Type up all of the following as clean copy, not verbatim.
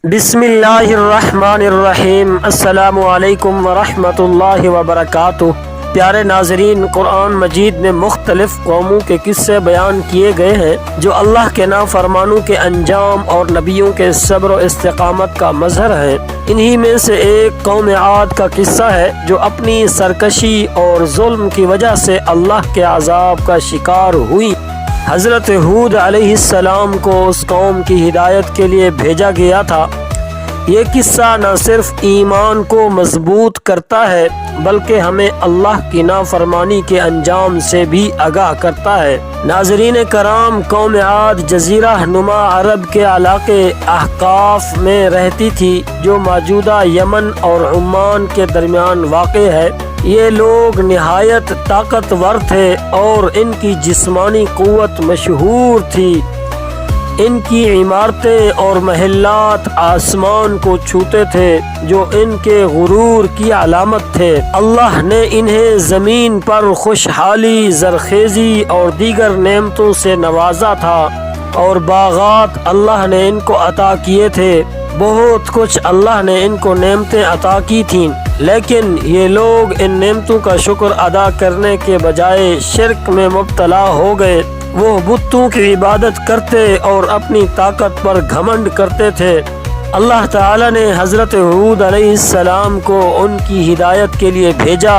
بسم اللہ الرحمن الرحیم۔ السلام علیکم ورحمۃ اللہ وبرکاتہ۔ پیارے ناظرین، قرآن مجید میں مختلف قوموں کے قصے بیان کیے گئے ہیں جو اللہ کے نافرمانوں کے انجام اور نبیوں کے صبر و استقامت کا مظہر ہیں۔ انہی میں سے ایک قوم عاد کا قصہ ہے جو اپنی سرکشی اور ظلم کی وجہ سے اللہ کے عذاب کا شکار ہوئی۔ حضرت ہود علیہ السلام کو اس قوم کی ہدایت کے لیے بھیجا گیا تھا۔ یہ قصہ نہ صرف ایمان کو مضبوط کرتا ہے بلکہ ہمیں اللہ کی نافرمانی کے انجام سے بھی آگاہ کرتا ہے۔ ناظرین کرام، قوم عاد جزیرہ نما عرب کے علاقے احقاف میں رہتی تھی جو موجودہ یمن اور عمان کے درمیان واقع ہے۔ یہ لوگ نہایت طاقتور تھے اور ان کی جسمانی قوت مشہور تھی۔ ان کی عمارتیں اور محلات آسمان کو چھوتے تھے جو ان کے غرور کی علامت تھے۔ اللہ نے انہیں زمین پر خوشحالی، زرخیزی اور دیگر نعمتوں سے نوازا تھا اور باغات اللہ نے ان کو عطا کیے تھے۔ بہت کچھ اللہ نے ان کو نعمتیں عطا کی تھیں، لیکن یہ لوگ ان نعمتوں کا شکر ادا کرنے کے بجائے شرک میں مبتلا ہو گئے۔ وہ بتوں کی عبادت کرتے اور اپنی طاقت پر گھمنڈ کرتے تھے۔ اللہ تعالی نے حضرت ہود علیہ السلام کو ان کی ہدایت کے لیے بھیجا۔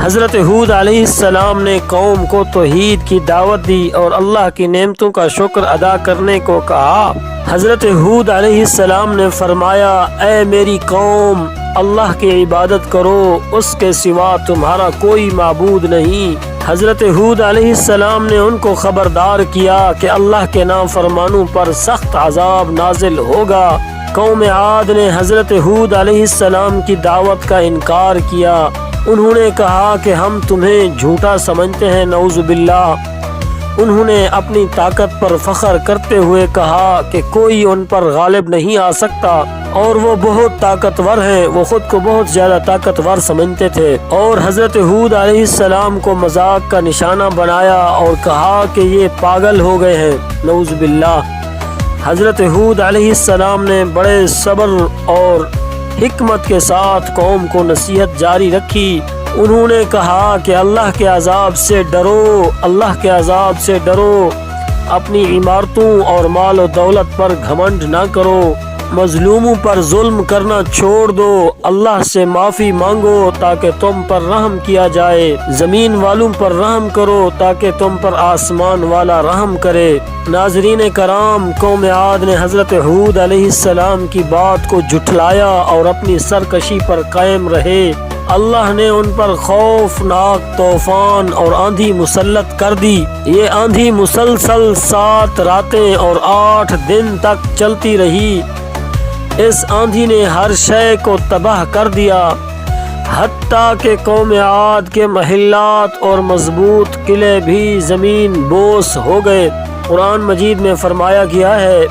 حضرت ہود علیہ السلام نے قوم کو توحید کی دعوت دی اور اللہ کی نعمتوں کا شکر ادا کرنے کو کہا۔ حضرت ہود علیہ السلام نے فرمایا، اے میری قوم، اللہ کی عبادت کرو، اس کے سوا تمہارا کوئی معبود نہیں۔ حضرت ہود علیہ السلام نے ان کو خبردار کیا کہ اللہ کے نافرمانوں پر سخت عذاب نازل ہوگا۔ قوم عاد نے حضرت ہود علیہ السلام کی دعوت کا انکار کیا۔ انہوں نے کہا کہ ہم تمہیں جھوٹا سمجھتے ہیں، نعوذ باللہ۔ انہوں نے اپنی طاقت پر فخر کرتے ہوئے کہا کہ کوئی ان پر غالب نہیں آ سکتا، اور وہ بہت طاقتور ہیں۔ وہ خود کو بہت زیادہ طاقتور سمجھتے تھے اور حضرت ہود علیہ السلام کو مذاق کا نشانہ بنایا اور کہا کہ یہ پاگل ہو گئے ہیں، نعوذ باللہ۔ حضرت ہود علیہ السلام نے بڑے صبر اور حکمت کے ساتھ قوم کو نصیحت جاری رکھی۔ انہوں نے کہا کہ اللہ کے عذاب سے ڈرو، اللہ کے عذاب سے ڈرو، اپنی عمارتوں اور مال و دولت پر گھمنڈ نہ کرو، مظلوموں پر ظلم کرنا چھوڑ دو، اللہ سے معافی مانگو تاکہ تم پر رحم کیا جائے، زمین والوں پر رحم کرو تاکہ تم پر آسمان والا رحم کرے۔ ناظرین کرام، قوم عاد نے حضرت ہود علیہ السلام کی بات کو جھٹلایا اور اپنی سرکشی پر قائم رہے۔ اللہ نے ان پر خوفناک طوفان اور آندھی مسلط کر دی۔ یہ آندھی مسلسل 7 راتیں اور 8 دن تک چلتی رہی۔ اس آندھی نے ہر شے کو تباہ کر دیا، حتیٰ کہ قوم عاد کے محلات اور مضبوط قلعے بھی زمین بوس ہو گئے۔ قرآن مجید میں فرمایا گیا ہے،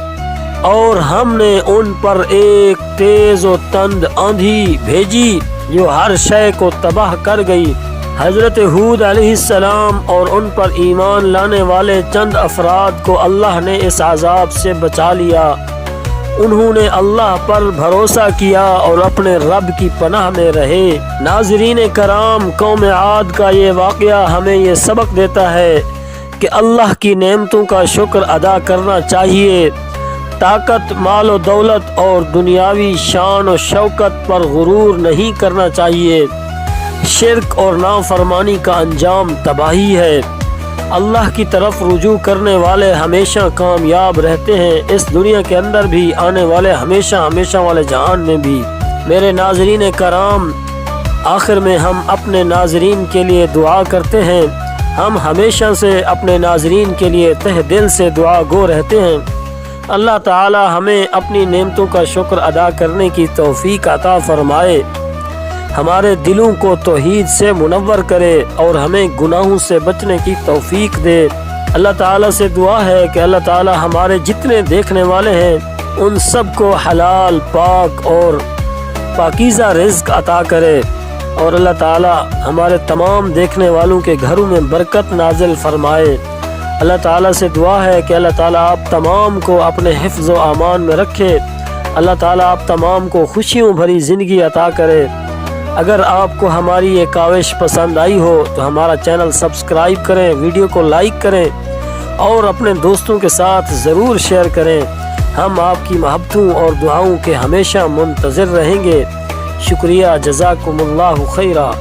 اور ہم نے ان پر ایک تیز و تند آندھی بھیجی جو ہر شے کو تباہ کر گئی۔ حضرت ہود علیہ السلام اور ان پر ایمان لانے والے چند افراد کو اللہ نے اس عذاب سے بچا لیا۔ انہوں نے اللہ پر بھروسہ کیا اور اپنے رب کی پناہ میں رہے۔ ناظرین کرام، قوم عاد کا یہ واقعہ ہمیں یہ سبق دیتا ہے کہ اللہ کی نعمتوں کا شکر ادا کرنا چاہیے۔ طاقت، مال و دولت اور دنیاوی شان و شوکت پر غرور نہیں کرنا چاہیے۔ شرک اور نافرمانی کا انجام تباہی ہے۔ اللہ کی طرف رجوع کرنے والے ہمیشہ کامیاب رہتے ہیں، اس دنیا کے اندر بھی، آنے والے ہمیشہ والے جہان میں بھی۔ میرے ناظرین کرام، آخر میں ہم اپنے ناظرین کے لیے دعا کرتے ہیں۔ ہم ہمیشہ سے اپنے ناظرین کے لیے تہ دل سے دعا گو رہتے ہیں۔ اللہ تعالی ہمیں اپنی نعمتوں کا شکر ادا کرنے کی توفیق عطا فرمائے، ہمارے دلوں کو توحید سے منور کرے اور ہمیں گناہوں سے بچنے کی توفیق دے۔ اللہ تعالیٰ سے دعا ہے کہ اللہ تعالیٰ ہمارے جتنے دیکھنے والے ہیں ان سب کو حلال، پاک اور پاکیزہ رزق عطا کرے، اور اللہ تعالیٰ ہمارے تمام دیکھنے والوں کے گھروں میں برکت نازل فرمائے۔ اللہ تعالیٰ سے دعا ہے کہ اللہ تعالیٰ آپ تمام کو اپنے حفظ و امان میں رکھے۔ اللہ تعالیٰ آپ تمام کو خوشیوں بھری زندگی عطا کرے۔ اگر آپ کو ہماری یہ کاوش پسند آئی ہو تو ہمارا چینل سبسکرائب کریں، ویڈیو کو لائک کریں اور اپنے دوستوں کے ساتھ ضرور شیئر کریں۔ ہم آپ کی محبتوں اور دعاؤں کے ہمیشہ منتظر رہیں گے۔ شکریہ، جزاکم اللہ خیرہ۔